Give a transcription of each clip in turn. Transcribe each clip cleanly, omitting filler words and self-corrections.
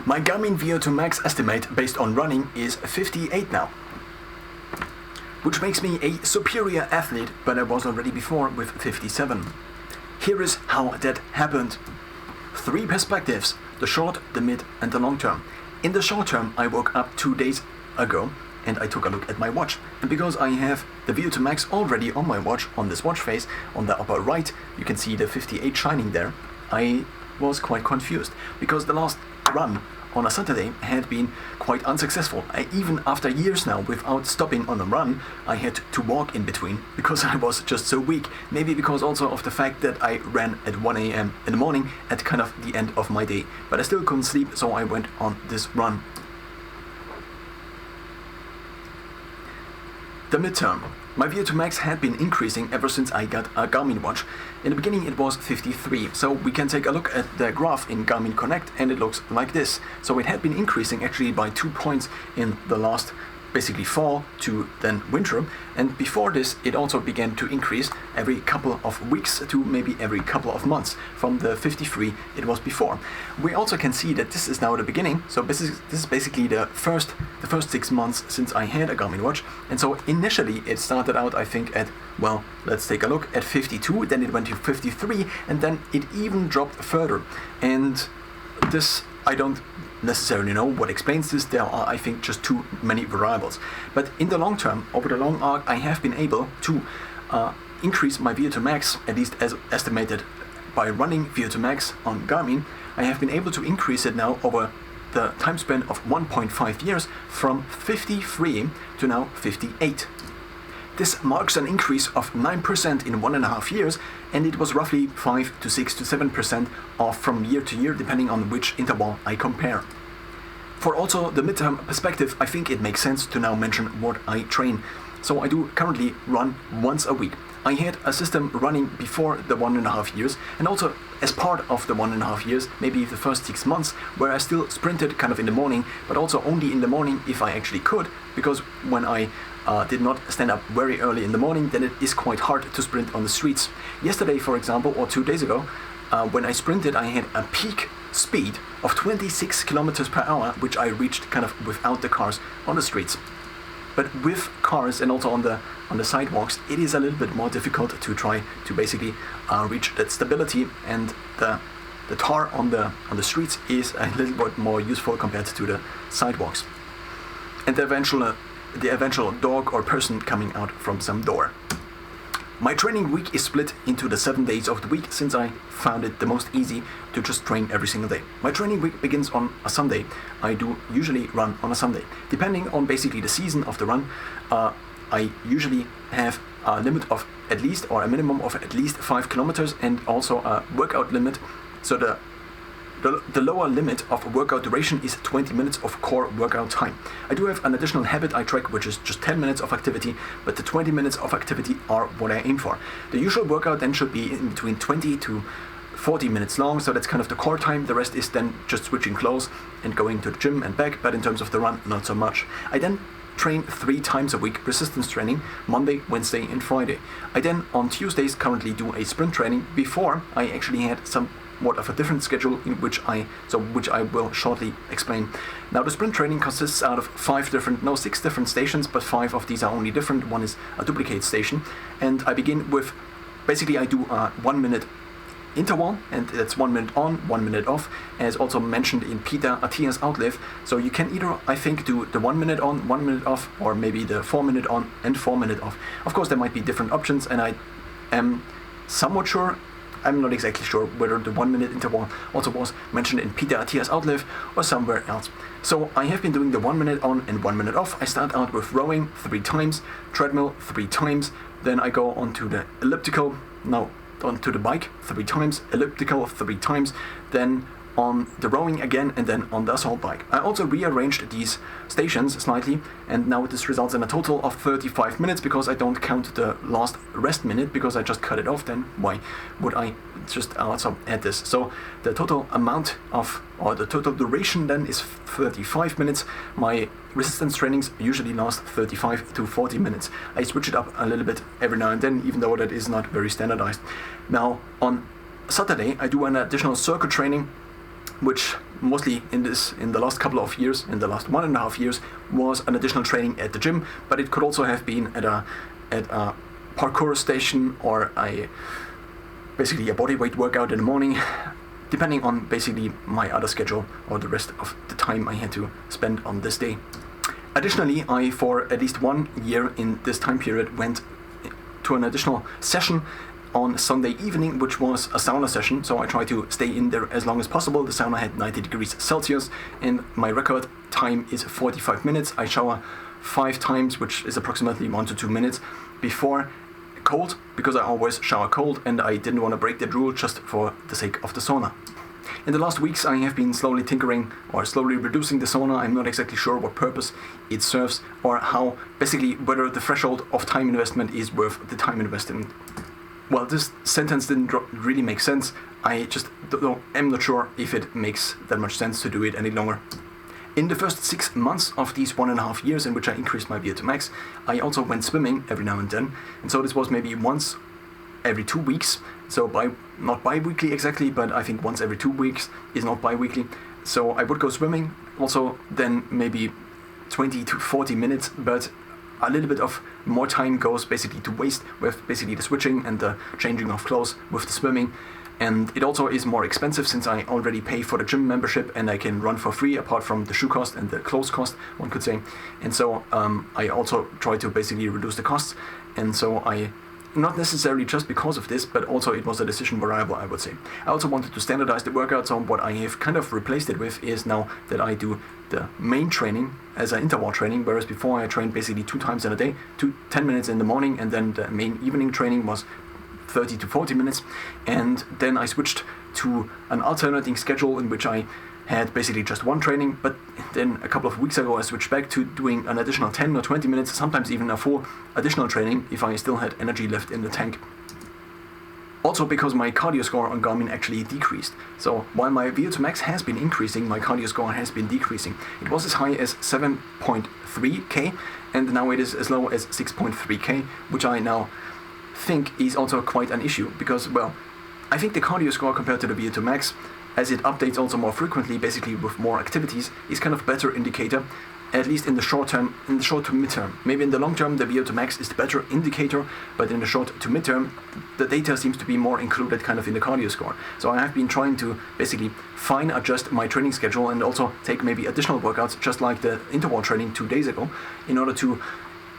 My Garmin VO2 max estimate based on running is 58 now, which makes me a superior athlete, but I was already before with 57. Here is how that happened. 3 perspectives: the short, the mid and the long term. In the short term, I woke up 2 days ago and I took a look at my watch, and because I have the VO2 max already on my watch, on this watch face, on the upper right, you can see the 58 shining there. I was quite confused because the last run on a Saturday had been quite unsuccessful. Even after years now without stopping on a run, I had to walk in between because I was just so weak. Maybe because also of the fact that I ran at 1 a.m. in the morning at kind of the end of my day. But I still couldn't sleep, so I went on this run. The midterm. My VO2 max had been increasing ever since I got a Garmin watch. In the beginning it was 53, so we can take a look at the graph in Garmin Connect and it looks like this. So it had been increasing actually by 2 points in the last basically fall to then winter, and before this it also began to increase every couple of weeks to maybe every couple of months from the 53 it was before. We also can see that this is now the beginning, so this is basically the first 6 months since I had a Garmin watch, and so initially it started out I think at, well, let's take a look, at 52, then it went to 53 and then it even dropped further, and this I don't necessarily know what explains this. There are, I think, just too many variables. But in the long term, over the long arc, I have been able to increase my VO2 max, at least as estimated by running VO2 max on Garmin. I have been able to increase it now over the time span of 1.5 years from 53 to now 58. This marks an increase of 9% in 1.5 years, and it was roughly 5 to 6 to 7% off from year to year, depending on which interval I compare. For also the midterm perspective, I think it makes sense to now mention what I train. So I do currently run once a week. I had a system running before the 1.5 years, and also as part of the 1.5 years, maybe the first 6 months, where I still sprinted kind of in the morning, but also only in the morning if I actually could, because when I did not stand up very early in the morning, then it is quite hard to sprint on the streets. Yesterday, for example, or 2 days ago, when I sprinted, I had a peak speed of 26 kilometers per hour, which I reached kind of without the cars on the streets. But with cars and also on the sidewalks, it is a little bit more difficult to try to basically reach that stability, and the tar on the streets is a little bit more useful compared to the sidewalks. And the eventual dog or person coming out from some door. My training week is split into the 7 days of the week, since I found it the most easy to just train every single day. My training week begins on a Sunday. I do usually run on a Sunday. Depending on basically the season of the run, I usually have a limit of at least, or a minimum of at least 5 kilometers, and also a workout limit. So the lower limit of workout duration is 20 minutes of core workout time. I do have an additional habit I track, which is just 10 minutes of activity, but the 20 minutes of activity are what I aim for. The usual workout then should be in between 20 to 40 minutes long, so that's kind of the core time. The rest is then just switching clothes and going to the gym and back, but in terms of the run, not so much. I then train 3 times a week, resistance training, Monday, Wednesday and Friday. I then on Tuesdays currently do a sprint training. Before, I actually had somewhat of a different schedule in which I will shortly explain. Now the sprint training consists out of 6 different stations, but 5 of these are only different. One is a duplicate station, and I begin with, basically I do a 1 minute interval, and that's 1 minute on, 1 minute off, as also mentioned in Peter Attia's Outlive. So you can either, I think, do the 1 minute on, 1 minute off, or maybe the 4 minute on and 4 minute off. Of course there might be different options, and I am somewhat sure, I'm not exactly sure whether the 1 minute interval also was mentioned in Peter Attia's Outlive or somewhere else. So I have been doing the 1 minute on and 1 minute off. I start out with rowing 3 times, treadmill 3 times, then I go onto the elliptical, onto the bike 3 times, elliptical 3 times, then on the rowing again, and then on the assault bike. I also rearranged these stations slightly, and now this results in a total of 35 minutes, because I don't count the last rest minute, because I just cut it off. Then why would I just also add this? So the total amount of, or the total duration then is 35 minutes. My resistance trainings usually last 35 to 40 minutes. I switch it up a little bit every now and then, even though that is not very standardized. Now on Saturday I do an additional circuit training which mostly in the last couple of years, in the last 1.5 years, was an additional training at the gym, but it could also have been at a parkour station or basically a bodyweight workout in the morning, depending on basically my other schedule or the rest of the time I had to spend on this day. Additionally, I for at least 1 year in this time period went to an additional session on Sunday evening, which was a sauna session, so I tried to stay in there as long as possible. The sauna had 90 degrees Celsius and my record time is 45 minutes. I shower 5 times, which is approximately 1 to 2 minutes before cold, because I always shower cold and I didn't want to break that rule just for the sake of the sauna. In the last weeks I have been slowly tinkering or slowly reducing the sauna. I'm not exactly sure what purpose it serves or how, basically whether the threshold of time investment is worth the time investment. Well, this sentence didn't really make sense. I just am not sure if it makes that much sense to do it any longer. In the first 6 months of these 1.5 years in which I increased my VO2 max, I also went swimming every now and then. And so this was maybe once every 2 weeks. So not bi-weekly exactly, but I think once every 2 weeks is not bi-weekly. So I would go swimming, also then maybe 20 to 40 minutes, but a little bit of more time goes basically to waste with basically the switching and the changing of clothes with the swimming. And it also is more expensive since I already pay for the gym membership and I can run for free apart from the shoe cost and the clothes cost, one could say. And so I also try to basically reduce the costs. And so not necessarily just because of this, but also it was a decision variable, I would say. I also wanted to standardize the workout, so what I have kind of replaced it with is now that I do the main training as an interval training, whereas before I trained basically 2 times in a day, 10 minutes in the morning, and then the main evening training was 30 to 40 minutes. And then I switched to an alternating schedule in which I had basically just one training, but then a couple of weeks ago I switched back to doing an additional 10 or 20 minutes, sometimes even a full additional training if I still had energy left in the tank. Also because my cardio score on Garmin actually decreased. So while my VO2 max has been increasing, my cardio score has been decreasing. It was as high as 7.3k and now it is as low as 6.3k, which I now think is also quite an issue because, well, I think the cardio score compared to the VO2 max, as it updates also more frequently, basically with more activities, is kind of better indicator, at least in the short term, in the short to mid-term. Maybe in the long term the VO2 max is the better indicator, but in the short to mid-term the data seems to be more included kind of in the cardio score. So I have been trying to basically fine adjust my training schedule and also take maybe additional workouts, just like the interval training 2 days ago, in order to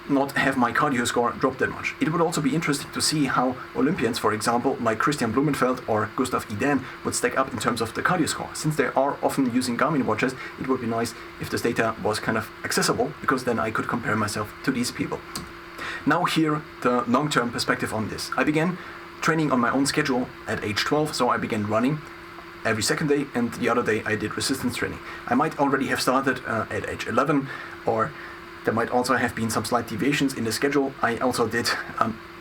not have my cardio score drop that much. It would also be interesting to see how Olympians, for example, like Christian Blumenfeld or Gustav Iden, would stack up in terms of the cardio score. Since they are often using Garmin watches, it would be nice if this data was kind of accessible, because then I could compare myself to these people. Now here, the long-term perspective on this. I began training on my own schedule at age 12, so I began running every second day, and the other day I did resistance training. I might already have started at age 11, or there might also have been some slight deviations in the schedule. I also did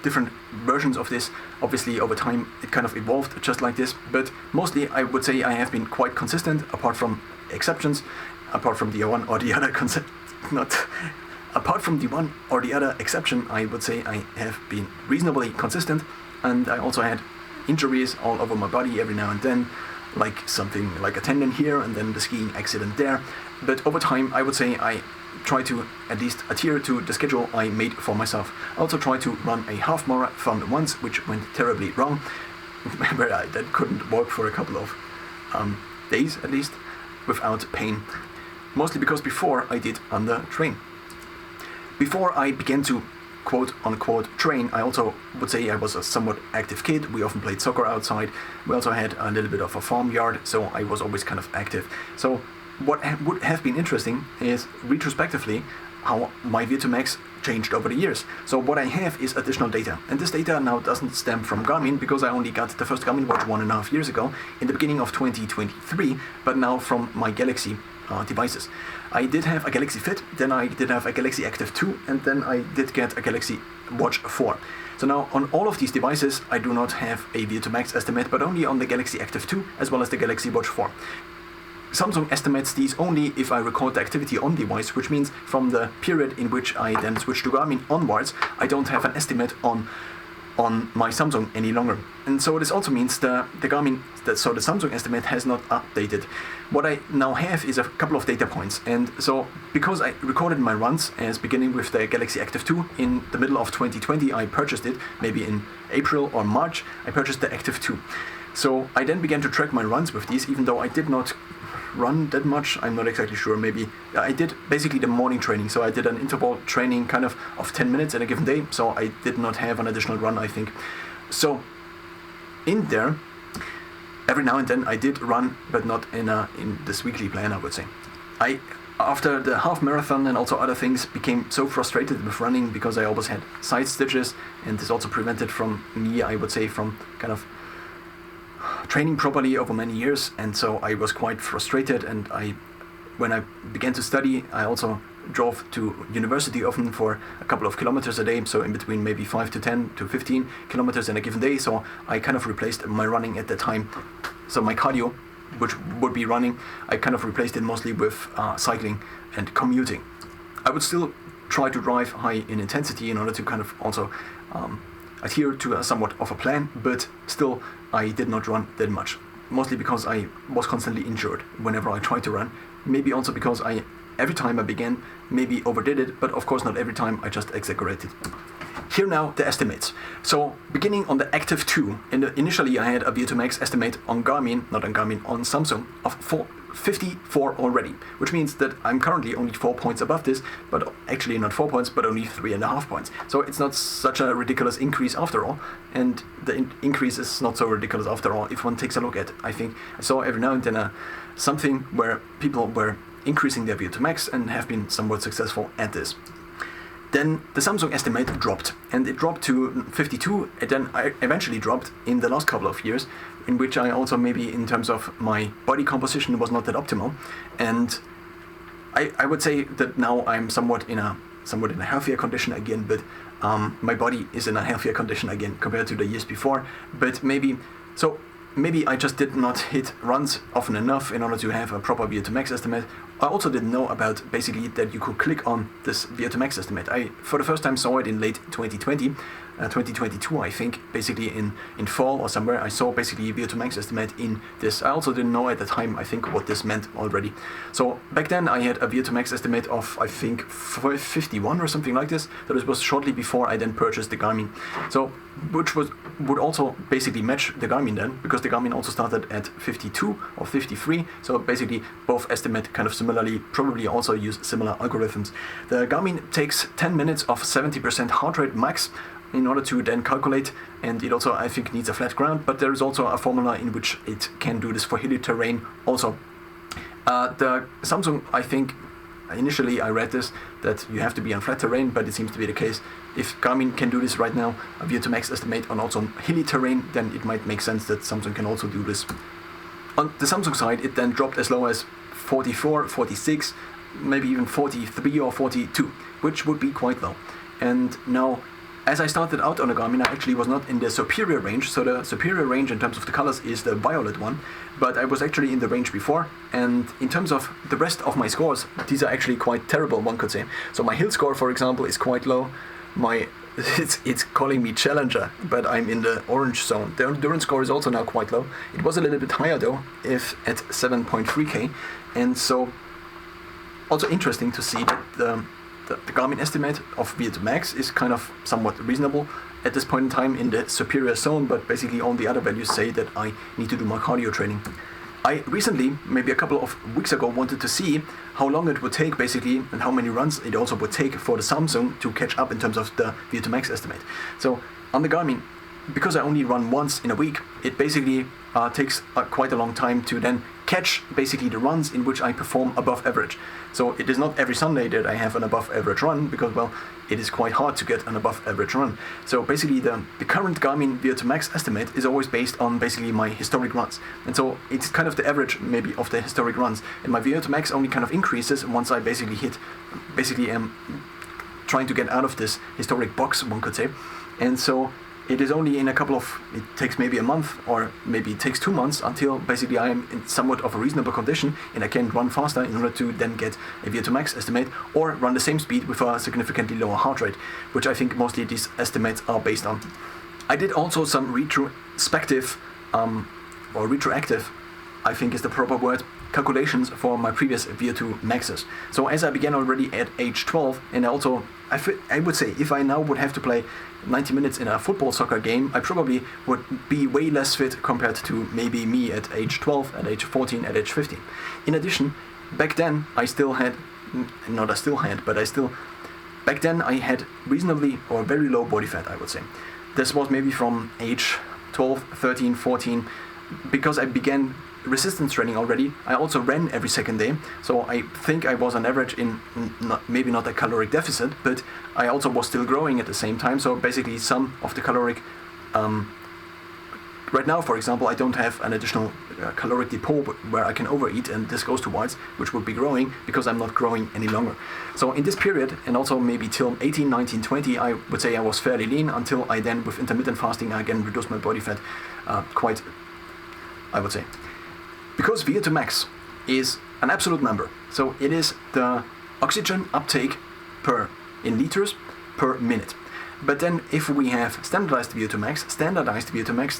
different versions of this. Obviously, over time, it kind of evolved just like this. But mostly, I would say I have been quite consistent, apart from exceptions, apart from the one or the other apart from the one or the other exception, I would say I have been reasonably consistent. And I also had injuries all over my body every now and then, like something like a tendon here and then the skiing accident there. But over time, I would say I try to at least adhere to the schedule I made for myself. I also tried to run a half marathon once, which went terribly wrong, where that couldn't work for a couple of days at least, without pain. Mostly because before I did under train. Before I began to quote-unquote train, I also would say I was a somewhat active kid. We often played soccer outside. We also had a little bit of a farmyard, so I was always kind of active. So what would have been interesting is, retrospectively, how my VO2 max changed over the years. So what I have is additional data. And this data now doesn't stem from Garmin, because I only got the first Garmin watch 1.5 years ago, in the beginning of 2023, but now from my Galaxy devices. I did have a Galaxy Fit, then I did have a Galaxy Active 2, and then I did get a Galaxy Watch 4. So now on all of these devices I do not have a VO2 max estimate, but only on the Galaxy Active 2 as well as the Galaxy Watch 4. Samsung estimates these only if I record the activity on device, which means from the period in which I then switch to Garmin onwards, I don't have an estimate on on my Samsung any longer. And so this also means the Samsung estimate has not updated. What I now have is a couple of data points. And so because I recorded my runs as beginning with the Galaxy Active 2 in the middle of 2020, I purchased it maybe in April or March, I purchased the Active 2. So I then began to track my runs with these, even though I did not run that much. I'm not exactly sure. Maybe I did basically the morning training. So I did an interval training kind of 10 minutes in a given day. So I did not have an additional run, I think. So in there, every now and then I did run, but not in this weekly plan, I would say. After the half marathon and also other things, became so frustrated with running because I always had side stitches, and this also prevented from me, I would say, from kind of training properly over many years. And so I was quite frustrated, and when I began to study, I also drove to university often for a couple of kilometers a day, so in between maybe 5 to 10 to 15 kilometers in a given day. So I kind of replaced my running at that time. So my cardio, which would be running, I kind of replaced it mostly with cycling and commuting. I would still try to drive high in intensity in order to kind of also adhere to a somewhat of a plan, but still I did not run that much, mostly because I was constantly injured whenever I tried to run. Maybe also because every time I began, maybe overdid it, but of course not every time, I just exaggerated. Here now the estimates. So beginning on the Active 2, initially I had a VO2 max estimate on Garmin, not on Garmin, on Samsung, of 54 already, which means that I'm currently only 4 points above this, but actually not 4 points, but only 3.5 points. So it's not such a ridiculous increase after all, and the increase is not so ridiculous after all if one takes a look at it. I think I saw every now and then something where people were increasing their VO2 max and have been somewhat successful at this. Then the Samsung estimate dropped, and it dropped to 52, and then I eventually dropped in the last couple of years, in which I also maybe in terms of my body composition was not that optimal, and I would say that now I'm somewhat in a healthier condition again, but my body is in a healthier condition again compared to the years before, but maybe I just did not hit runs often enough in order to have a proper VO2 max estimate. I also didn't know about basically that you could click on this VO2 max estimate. I for the first time saw it in late 2020, 2022 I think, basically in fall or somewhere. I saw basically VO2 max estimate in this. I also didn't know at the time, I think, what this meant already. So back then I had a VO2 max estimate of I think 51 or something like this. So this was shortly before I then purchased the Garmin. So which would also basically match the Garmin then, because the Garmin also started at 52 or 53. So basically both estimate kind of similarly, probably also use similar algorithms. The Garmin takes 10 minutes of 70% heart rate max in order to then calculate, and it also I think needs a flat ground, but there is also a formula in which it can do this for hilly terrain also. The Samsung, I think initially I read this that you have to be on flat terrain, but it seems to be the case. If Garmin can do this right now, a VO2 max estimate on also hilly terrain, then it might make sense that Samsung can also do this. On the Samsung side, it then dropped as low as 44, 46, maybe even 43 or 42, which would be quite low. And now, as I started out on a Garmin, I actually was not in the superior range. So the superior range in terms of the colors is the violet one, but I was actually in the range before. And in terms of the rest of my scores, these are actually quite terrible, one could say. So my hill score, for example, is quite low. It's calling me challenger, but I'm in the orange zone. The endurance score is also now quite low. It was a little bit higher though, if at 7.3k. And so also interesting to see that the Garmin estimate of VO2 max is kind of somewhat reasonable at this point in time in the superior zone, but basically all the other values say that I need to do more cardio training. I recently, maybe a couple of weeks ago, wanted to see how long it would take basically and how many runs it also would take for the Samsung to catch up in terms of the VO2 max estimate. So on the Garmin, because I only run once in a week, it basically takes quite a long time to then catch basically the runs in which I perform above average. So it is not every Sunday that I have an above average run, because well, it is quite hard to get an above average run. So basically the current Garmin VO2 max estimate is always based on basically my historic runs. And so it's kind of the average maybe of the historic runs. And my VO2 max only kind of increases once I basically am trying to get out of this historic box, one could say. And so it is only in it takes maybe a month or maybe it takes 2 months until basically I am in somewhat of a reasonable condition and I can run faster in order to then get a VO2 max estimate or run the same speed with a significantly lower heart rate, which I think mostly these estimates are based on. I did also some retrospective or retroactive, I think is the proper word, calculations for my previous VO2 maxes. So as I began already at age 12, and also I would say if I now would have to play 90 minutes in a football soccer game, I probably would be way less fit compared to maybe me at age 12, at age 14, at age 15. In addition, back then I back then I had reasonably or very low body fat, I would say. This was maybe from age 12, 13, 14, because I began resistance training already. I also ran every second day, so I think I was on average in maybe not a caloric deficit, but I also was still growing at the same time. So basically some of the caloric right now, for example, I don't have an additional caloric depot where I can overeat, and this goes towards, which would be growing because I'm not growing any longer. So in this period, and also maybe till 18, 19, 20, I would say I was fairly lean until I then, with intermittent fasting, I again reduced my body fat quite, I would say. Because VO2 max is an absolute number, so it is the oxygen uptake in liters per minute. But then if we have standardized VO2 max,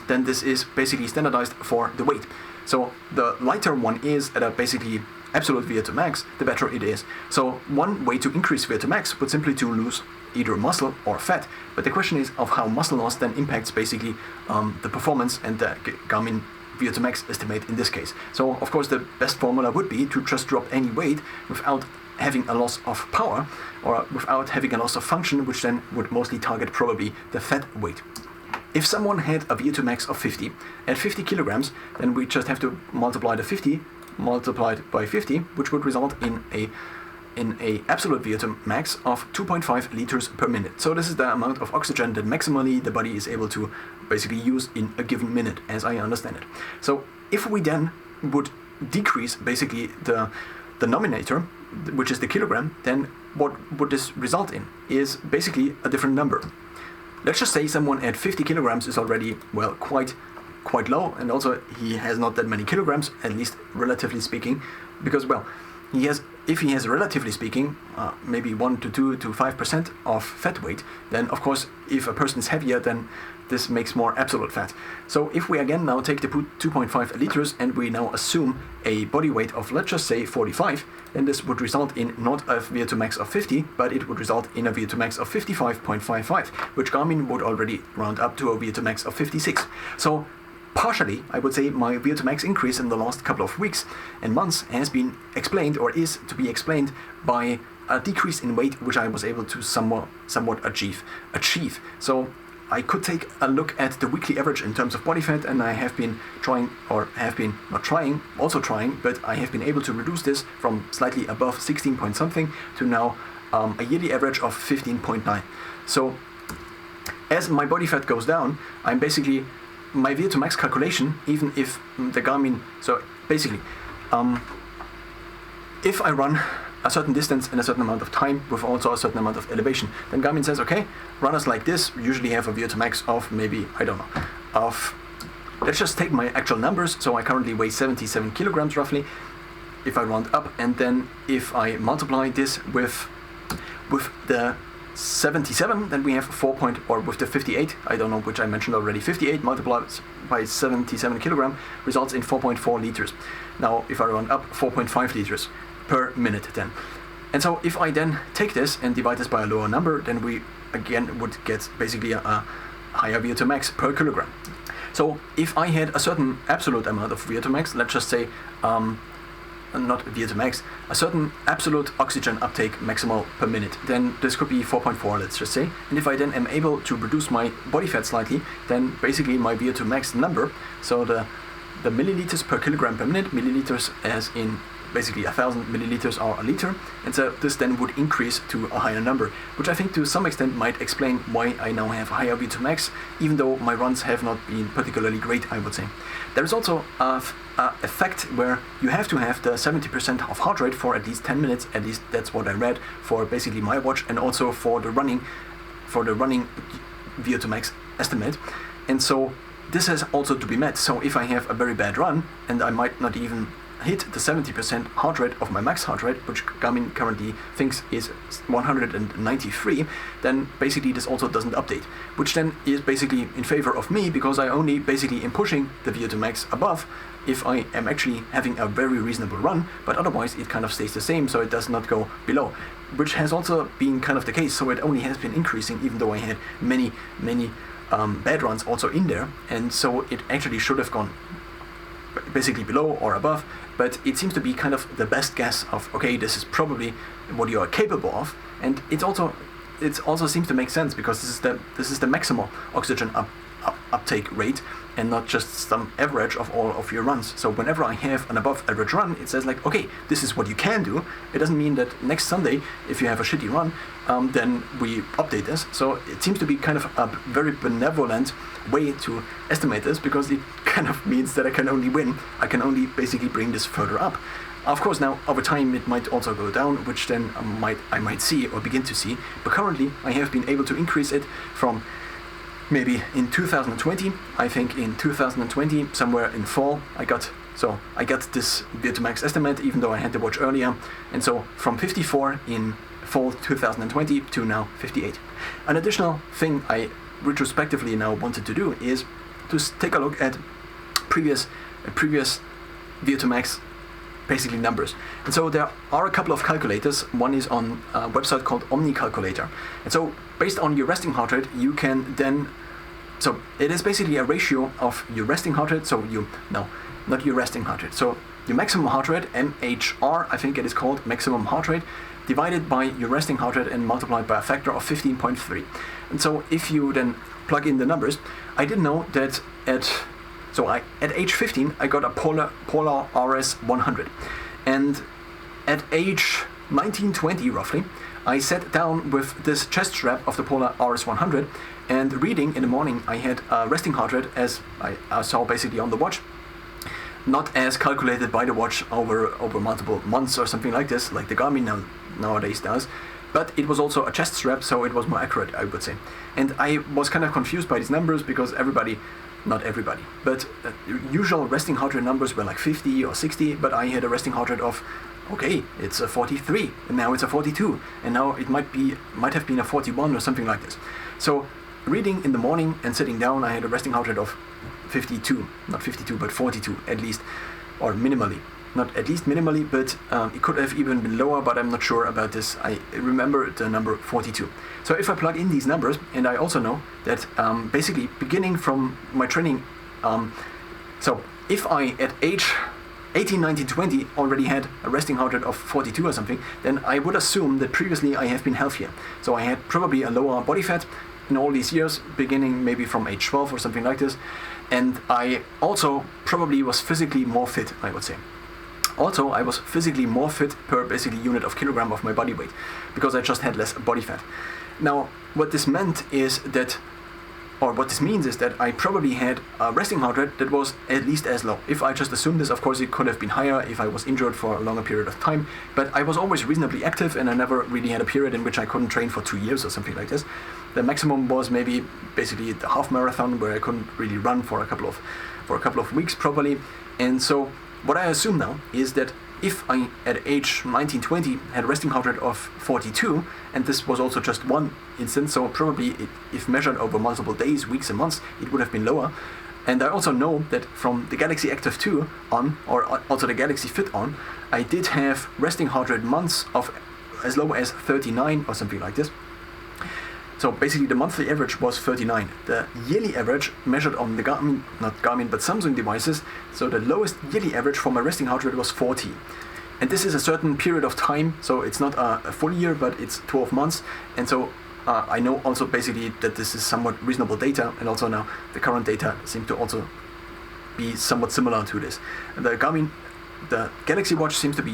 then this is basically standardized for the weight. So the lighter one is at a basically absolute VO2 max, the better it is. So one way to increase VO2 max would simply to lose either muscle or fat. But the question is of how muscle loss then impacts basically the performance and the Garmin VO2 max estimate in this case. So of course the best formula would be to just drop any weight without having a loss of power or without having a loss of function, which then would mostly target probably the fat weight. If someone had a VO2 max of 50 at 50 kilograms, then we just have to multiply the 50 multiplied by 50, which would result in a absolute VO2 max of 2.5 liters per minute. So this is the amount of oxygen that maximally the body is able to basically use in a given minute, as I understand it. So if we then would decrease basically the denominator, which is the kilogram, then what would this result in is basically a different number. Let's just say someone at 50 kilograms is already, well, quite low, and also he has not that many kilograms, at least relatively speaking, because, well, if he has relatively speaking maybe 1 to 2 to 5% of fat weight, then of course if a person is heavier, then this makes more absolute fat. So if we again now take the 2.5 liters and we now assume a body weight of, let's just say, 45, then this would result in not a VO2 max of 50, but it would result in a VO2 max of 55.55, which Garmin would already round up to a VO2 max of 56. So partially, I would say my VO2 max increase in the last couple of weeks and months has been explained, or is to be explained, by a decrease in weight, which I was able to somewhat achieve. So I could take a look at the weekly average in terms of body fat, and I have been trying, but I have been able to reduce this from slightly above 16 point something to now a yearly average of 15.9. So as my body fat goes down, I'm basically, my VO2 max calculation, even if the Garmin, so basically, if I run a certain distance in a certain amount of time with also a certain amount of elevation, then Garmin says, okay, runners like this usually have a VO2 max of maybe, I don't know, let's just take my actual numbers. So I currently weigh 77 kilograms roughly, if I round up, and then if I multiply this with the 77, then we have with the 58, I don't know which I mentioned already, 58 multiplied by 77 kilogram results in 4.4 liters. Now if I round up, 4.5 liters per minute then. And so if I then take this and divide this by a lower number, then we again would get basically a higher VO2 max per kilogram. So if I had a certain absolute amount of VO2 max, let's just say not VO2 max, a certain absolute oxygen uptake maximal per minute, then this could be 4.4, let's just say. And if I then am able to reduce my body fat slightly, then basically my VO2 max number, so the milliliters per kilogram per minute, milliliters as in basically 1,000 milliliters are a liter, and so this then would increase to a higher number, which I think to some extent might explain why I now have a higher VO2 max, even though my runs have not been particularly great, I would say. There is also a effect where you have to have the 70% of heart rate for at least 10 minutes, at least that's what I read for basically my watch, and also for the running VO2 max estimate. And so this has also to be met. So if I have a very bad run, and I might not even hit the 70% heart rate of my max heart rate, which Garmin currently thinks is 193, then basically this also doesn't update, which then is basically in favor of me, because I only basically am pushing the VO2 max above if I am actually having a very reasonable run, but otherwise it kind of stays the same, so it does not go below, which has also been kind of the case. So it only has been increasing, even though I had many bad runs also in there, and so it actually should have gone basically below or above, but it seems to be kind of the best guess of, okay, this is probably what you are capable of, and it also seems to make sense, because this is the maximal oxygen uptake rate, and not just some average of all of your runs. So whenever I have an above average run, it says like, okay, this is what you can do. It doesn't mean that next Sunday, if you have a shitty run, then we update this. So it seems to be kind of a very benevolent way to estimate this, because it kind of means that I can only win. I can only basically bring this further up. Of course, now over time it might also go down, which then I might see or begin to see. But currently I have been able to increase it from maybe in 2020, I think in 2020, somewhere in fall, I got this VO2 max estimate, even though I had the watch earlier, and so from 54 in fall 2020 to now 58. An additional thing I retrospectively now wanted to do is to take a look at previous VO2 max basically numbers. And so there are a couple of calculators. One is on a website called Omni Calculator. And so based on your resting heart rate, you can then, so it is basically a ratio of your resting heart rate, not your resting heart rate. So your maximum heart rate, MHR, I think it is called, maximum heart rate, divided by your resting heart rate and multiplied by a factor of 15.3. And so if you then plug in the numbers, I didn't know that at age 15, I got a Polar RS 100. And at age 19, 20 roughly, I sat down with this chest strap of the Polar RS 100, and reading in the morning I had a resting heart rate, as I saw basically on the watch, not as calculated by the watch over multiple months or something like this, like the Garmin nowadays does, but it was also a chest strap, so it was more accurate, I would say. And I was kind of confused by these numbers, because not everybody, but usual resting heart rate numbers were like 50 or 60, but I had a resting heart rate of, okay, it's a 43, and now it's a 42, and now it might have been a 41 or something like this. So reading in the morning and sitting down, I had a resting heart rate of 52, not 52, but 42 at least, or minimally. Not at least minimally, but it could have even been lower, but I'm not sure about this. I remember the number 42. So if I plug in these numbers, and I also know that basically beginning from my training, so if I at age 18, 19, 20 already had a resting heart rate of 42 or something, then I would assume that previously I have been healthier. So I had probably a lower body fat in all these years, beginning maybe from age 12 or something like this. And I also probably was physically more fit, I would say. Also, I was physically more fit per basically unit of kilogram of my body weight, because I just had less body fat. Now, what this means is that I probably had a resting heart rate that was at least as low. If I just assume this, of course it could have been higher if I was injured for a longer period of time, but I was always reasonably active, and I never really had a period in which I couldn't train for 2 years or something like this. The maximum was maybe basically the half marathon, where I couldn't really run for a couple of weeks probably. And so what I assume now is that if I, at age 19, 20, had a resting heart rate of 42, and this was also just one instance, so probably if measured over multiple days, weeks and months, it would have been lower. And I also know that from the Galaxy Active 2 on, or also the Galaxy Fit on, I did have resting heart rate months of as low as 39 or something like this. So basically the monthly average was 39. The yearly average measured on the not Garmin, but Samsung devices, so the lowest yearly average for my resting heart rate was 40. And this is a certain period of time, so it's not a full year, but it's 12 months. And so I know also basically that this is somewhat reasonable data, and also now the current data seem to also be somewhat similar to this. And the Galaxy Watch seems to be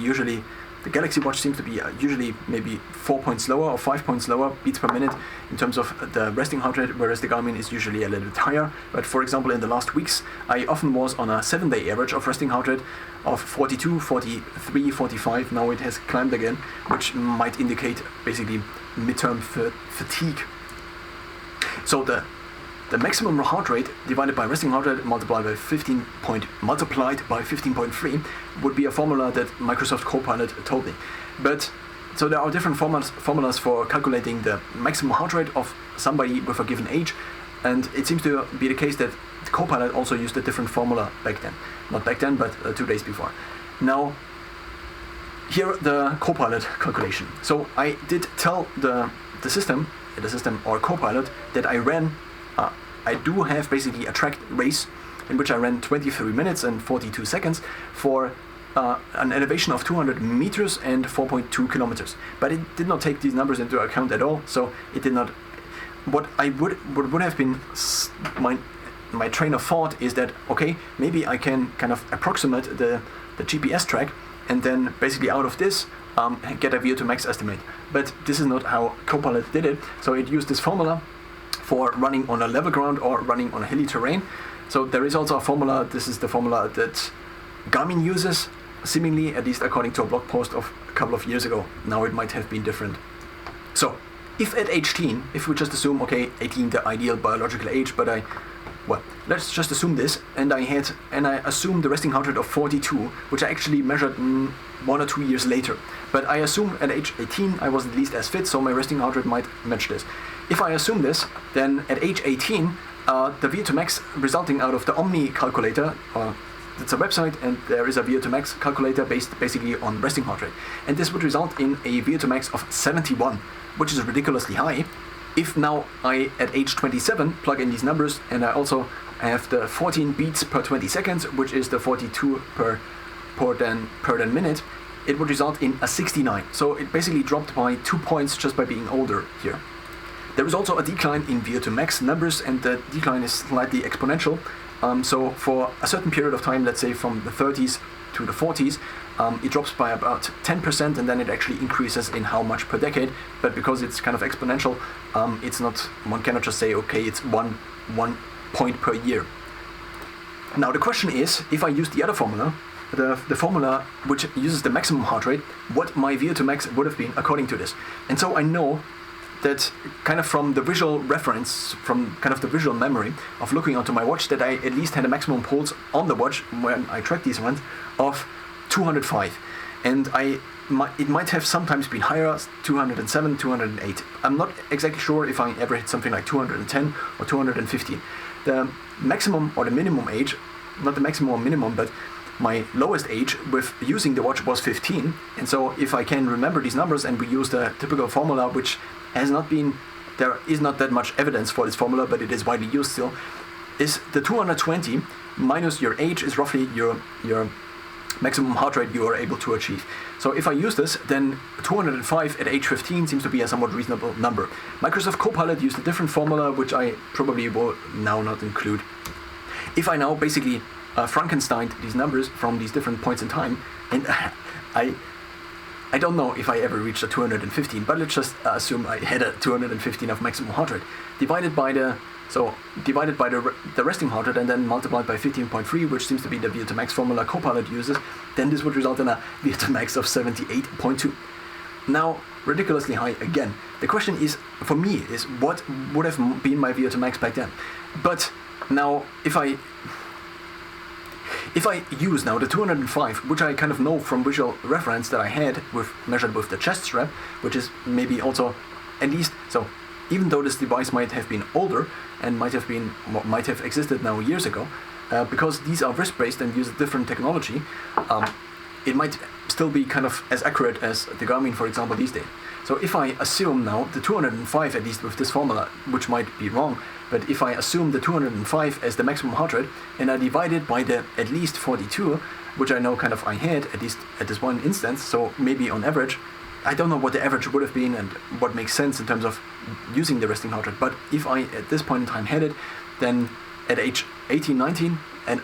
usually maybe 4 points lower or 5 points lower beats per minute in terms of the resting heart rate, whereas the Garmin is usually a little bit higher. But for example, in the last weeks, I often was on a 7-day average of resting heart rate of 42, 43, 45. Now it has climbed again, which might indicate basically midterm fatigue. So the maximum heart rate divided by resting heart rate multiplied by 15.3 would be a formula that Microsoft Copilot told me. But so there are different formulas for calculating the maximum heart rate of somebody with a given age, and it seems to be the case that Copilot also used a different formula back then. Not back then, but 2 days before. Now, here the Copilot calculation. So I did tell the system or Copilot that I ran, I do have basically a tracked race in which I ran 23 minutes and 42 seconds for an elevation of 200 meters and 4.2 kilometers. But it did not take these numbers into account at all, so it did not. What would have been my train of thought is that, okay, maybe I can kind of approximate the GPS track and then basically out of this get a VO2 max estimate. But this is not how Copilot did it. So it used this formula for running on a level ground or running on a hilly terrain. So there is also a formula. This is the formula that Garmin uses, seemingly, at least according to a blog post of a couple of years ago. Now it might have been different. So if at age 18, if we just assume, okay, 18 the ideal biological age, but let's just assume this, and I assume the resting heart rate of 42, which I actually measured 1 or 2 years later. But I assume at age 18 I was at least as fit, so my resting heart rate might match this. If I assume this, then at age 18, the VO2 max resulting out of the Omni calculator, it's a website, and there is a VO2 max calculator based basically on resting heart rate. And this would result in a VO2 max of 71, which is ridiculously high. If now I, at age 27, plug in these numbers, and I also have the 14 beats per 20 seconds, which is the 42 per minute, it would result in a 69. So it basically dropped by 2 points just by being older here. There is also a decline in VO2 max numbers, and the decline is slightly exponential. So for a certain period of time, let's say from the 30s to the 40s, it drops by about 10%, and then it actually increases in how much per decade. But because it's kind of exponential, it's not, one cannot just say, okay, it's one point per year. Now the question is, if I use the other formula, the formula which uses the maximum heart rate, what my VO2 max would have been according to this. And so I know that kind of from the visual reference, from kind of the visual memory of looking onto my watch, that I at least had a maximum pulse on the watch when I tracked these ones of 205. And it might have sometimes been higher, 207, 208. I'm not exactly sure if I ever hit something like 210 or 215. The maximum or the minimum age, not the maximum or minimum, but my lowest age with using the watch was 15. And so if I can remember these numbers and we use the typical formula, which has not been, there is not that much evidence for this formula, but it is widely used still, is the 220 minus your age is roughly your maximum heart rate you are able to achieve. So if I use this, then 205 at age 15 seems to be a somewhat reasonable number. Microsoft Copilot used a different formula, which I probably will now not include. If I now basically Frankenstein these numbers from these different points in time, and I don't know if I ever reached a 215, but let's just assume I had a 215 of maximum heart rate, divided by the resting heart rate, and then multiplied by 15.3, which seems to be the VO2 max formula Copilot uses, then this would result in a VO2 max of 78.2. Now, ridiculously high again. The question is, for me, is what would have been my VO2 max back then? But now, if I use now the 205, which I kind of know from visual reference that I had measured with the chest strap, which is maybe also at least, so even though this device might have been older and might have existed now years ago, because these are wrist-based and use a different technology, it might still be kind of as accurate as the Garmin, for example, these days. So if I assume now the 205, at least with this formula, which might be wrong, but if I assume the 205 as the maximum heart rate, and I divide it by the at least 42, which I know kind of I had, at least at this one instance, so maybe on average, I don't know what the average would have been and what makes sense in terms of using the resting heart rate, but if I at this point in time had it, then at age 18, 19, and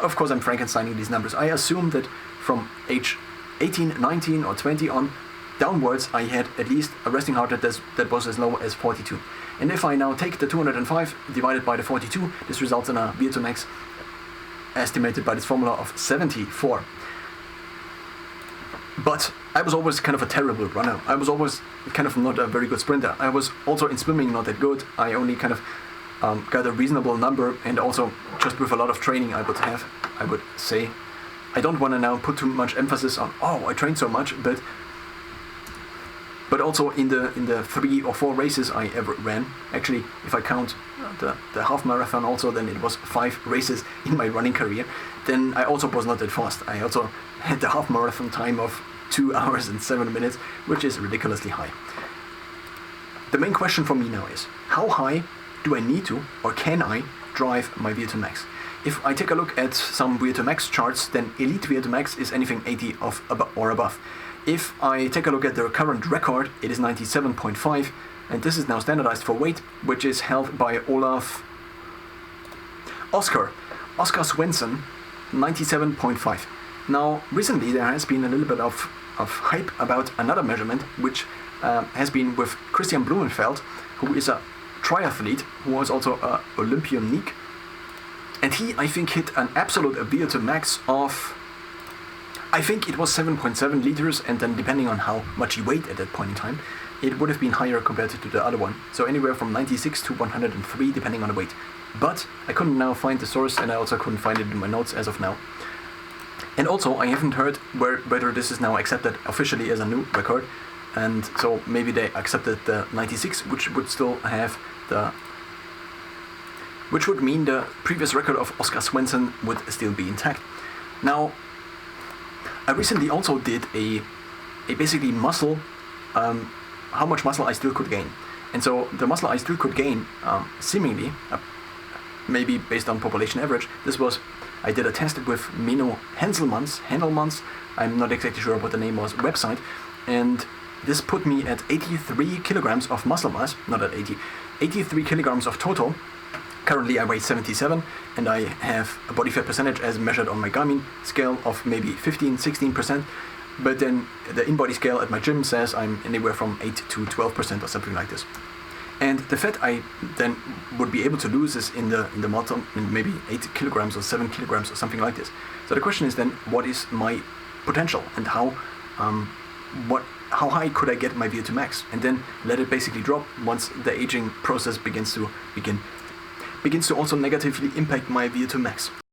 of course I'm Frankensteining these numbers, I assume that from age 18, 19 or 20 on downwards, I had at least a resting heart rate that was as low as 42. And if I now take the 205 divided by the 42, this results in a VO2 max estimated by this formula of 74. But I was always kind of a terrible runner. I was always kind of not a very good sprinter. I was also in swimming not that good. I only kind of got a reasonable number, and also just with a lot of training I would say. I don't want to now put too much emphasis on, oh, I trained so much, but also in the 3 or 4 races I ever ran. Actually, if I count the half marathon also, then it was 5 races in my running career. Then I also was not that fast. I also had the half marathon time of 2 hours and 7 minutes, which is ridiculously high. The main question for me now is, how high do I need to, or can I, drive my VO2 max? If I take a look at some VO2 max charts, then elite VO2 max is anything 80 or above. If I take a look at the current record, it is 97.5, and this is now standardized for weight, which is held by Oscar Svensson, 97.5. Now, recently there has been a little bit of hype about another measurement, which has been with Christian Blumenfeld, who is a triathlete, who was also an Olympionique. And he, I think, hit an absolute VO2 max of, I think it was 7.7 liters, and then depending on how much he weighed at that point in time, it would have been higher compared to the other one. So anywhere from 96 to 103, depending on the weight. But I couldn't now find the source, and I also couldn't find it in my notes as of now. And also, I haven't heard whether this is now accepted officially as a new record, and so maybe they accepted the 96, which would still have which would mean the previous record of Oscar Svensson would still be intact. Now, I recently also did a basically muscle, how much muscle I still could gain. And so the muscle I still could gain, seemingly, maybe based on population average, I did a test with Menno Hendelmans, I'm not exactly sure what the name was, website, and this put me at 83 kilograms of muscle mass, not at 83 kilograms of total. Currently I weigh 77, and I have a body fat percentage as measured on my Garmin scale of maybe 15-16%, but then the in-body scale at my gym says I'm anywhere from 8 to 12% or something like this. And the fat I then would be able to lose is in the muscle, maybe 8 kilograms or 7 kilograms or something like this. So the question is then, what is my potential, and how high could I get my VO2 max, and then let it basically drop once the aging process begins to also negatively impact my VO2 max.